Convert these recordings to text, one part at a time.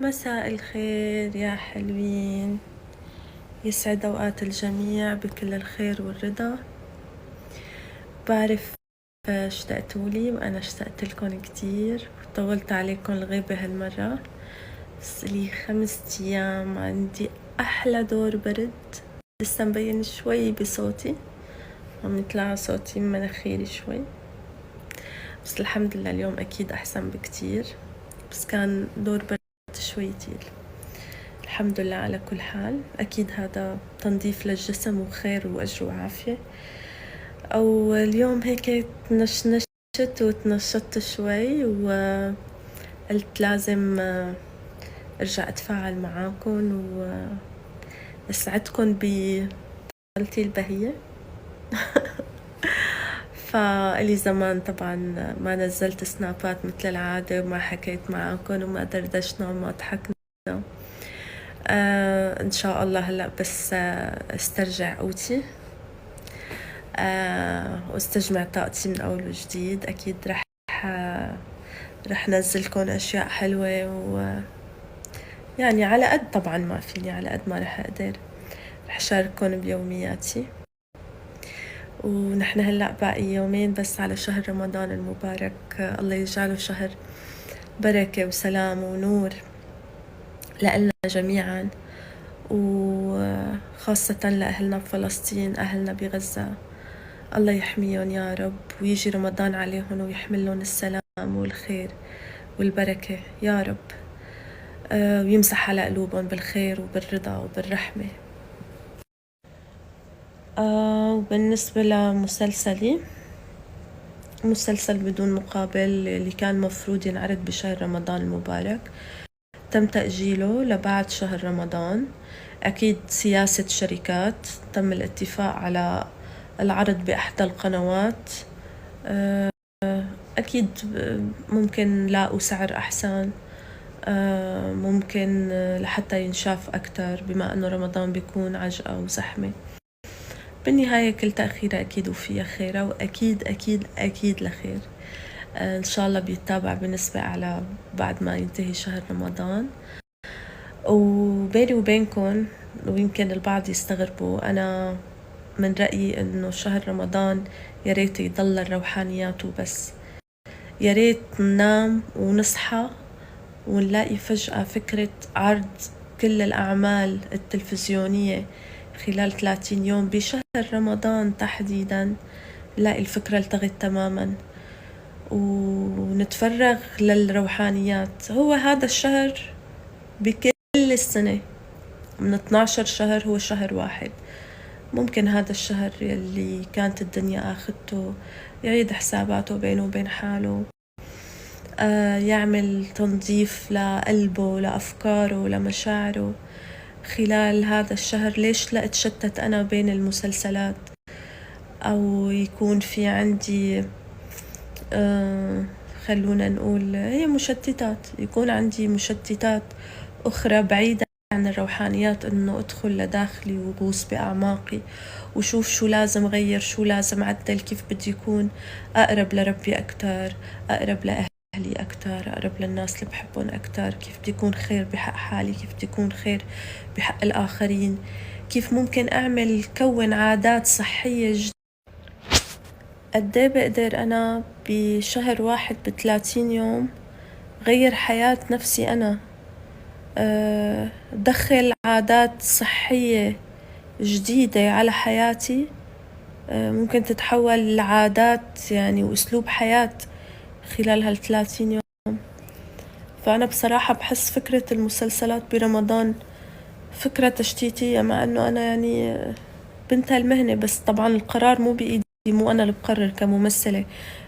مساء الخير يا حلوين، يسعد أوقات الجميع بكل الخير والرضا. بعرف اشتقتولي وأنا اشتقت لكم كتير وطولت عليكم الغيبة هالمرة، بس لي 5 أيام عندي أحلى دور برد. لسه مبين شوي بصوتي، عم يطلع صوتي من مناخيري شوي، بس الحمد لله اليوم أكيد أحسن بكتير. بس كان دور برد شوي تقيل، الحمد لله على كل حال. أكيد هذا تنظيف للجسم وخير وأجر وعافية. أو اليوم هيك تنشنشت وتنشطت شوي وقلت لازم أرجع أتفاعل معاكم وأسعدكم بطلتي البهية. فإلي زمان طبعا ما نزلت سنابات مثل العادة وما حكيت معاكم وما دردشنا وما ضحكنا. إن شاء الله هلأ بس استرجع قوتي واستجمع طاقتي من أول وجديد. أكيد رح نزلكم أشياء حلوة يعني على قد طبعا ما فيني، على قد ما رح أقدر رح شارككم بيومياتي. ونحن هلأ باقي يومين بس على شهر رمضان المبارك، الله يجعله شهر بركة وسلام ونور لإلنا جميعا، وخاصة لأهلنا بفلسطين، أهلنا بغزة، الله يحميهم يا رب، ويجي رمضان عليهم ويحملهم السلام والخير والبركة يا رب، ويمسح على قلوبهم بالخير وبالرضا وبالرحمة. وبالنسبة لمسلسلي، مسلسل بدون مقابل اللي كان مفروض ينعرض بشهر رمضان المبارك تم تأجيله لبعد شهر رمضان. أكيد سياسة شركات، تم الاتفاق على العرض بإحدى القنوات. أكيد ممكن لاقوا سعر أحسن، ممكن لحتى ينشاف أكتر بما أنه رمضان بيكون عجقة وزحمة. بالنهاية كل تأخيرة أكيد وفيها خيرة، وأكيد أكيد أكيد لخير. إن شاء الله بيتابع بنسبة أعلى بعد ما ينتهي شهر رمضان. وبيني وبينكم، ويمكن البعض يستغربوا، أنا من رأيي إنه شهر رمضان يا ريت يضل الروحانيات وبس. يا ريت ننام ونصحى ونلاقي فجأة فكرة عرض كل الأعمال التلفزيونية خلال 30 يوم بشهر رمضان تحديدا، نلاقي الفكرة التغت تماما ونتفرغ للروحانيات. هو هذا الشهر بكل السنة من 12 شهر هو شهر واحد، ممكن هذا الشهر يلي كانت الدنيا آخدته يعيد حساباته بينه وبين حاله، يعمل تنظيف لقلبه لأفكاره لمشاعره خلال هذا الشهر. ليش لا أتشتت أنا بين المسلسلات، أو يكون في عندي خلونا نقول هي مشتتات، يكون عندي مشتتات أخرى بعيدة عن الروحانيات، إنه أدخل لداخلي وغوص بأعماقي وشوف شو لازم غير، شو لازم عدل، كيف بدي يكون أقرب لربي أكتر، أقرب لأهلي أكتر، أقرب للناس اللي بحبهم أكتر، كيف بدي يكون خير بحق حالي، كيف بدي يكون خير بحق الآخرين، كيف ممكن أعمل كون عادات صحية قديه بقدر أنا بشهر واحد ب30 يوم غير حياة نفسي أنا، دخل عادات صحية جديدة على حياتي، ممكن تتحول لعادات يعني وأسلوب حياة خلال هال30 يوم. فأنا بصراحة بحس فكرة المسلسلات برمضان فكرة تشتيتية، مع أنه أنا يعني بنت هالمهنة، بس طبعا القرار مو بإيدي، مو أنا اللي بقرر كممثلة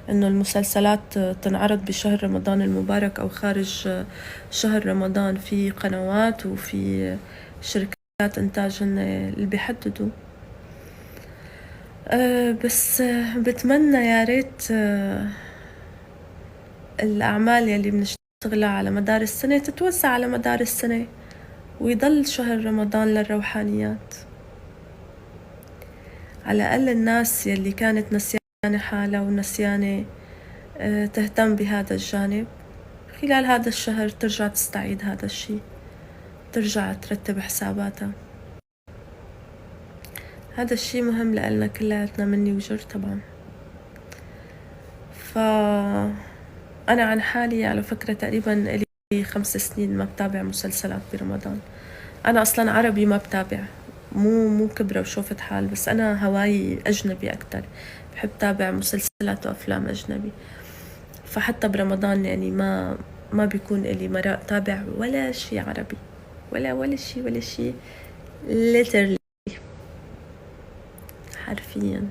إنه المسلسلات تنعرض بشهر رمضان المبارك أو خارج شهر رمضان. في قنوات وفي شركات إنتاج اللي بيحددوا. بس بتمنى يا ريت الأعمال يلي بنشتغلها على مدار السنة تتوسع على مدار السنة، ويضل شهر رمضان للروحانيات. على الأقل الناس يلي كانت نسيانة حالها ونسيانة تهتم بهذا الجانب خلال هذا الشهر ترجع تستعيد هذا الشي، ترجع ترتب حساباتها. هذا الشي مهم لألنا كلياتنا مني وجر طبعا. أنا عن حالي على فكرة تقريبا لي 5 سنين ما بتابع مسلسلات برمضان. أنا أصلا عربي ما بتابع، مو كبرة وشوفت حال، بس أنا هواي أجنبي أكتر، بحب تابع مسلسلات وأفلام أجنبي. فحتى برمضان يعني ما بيكون إلي مرة تابع ولا شي عربي، ولا شي literally حرفيا.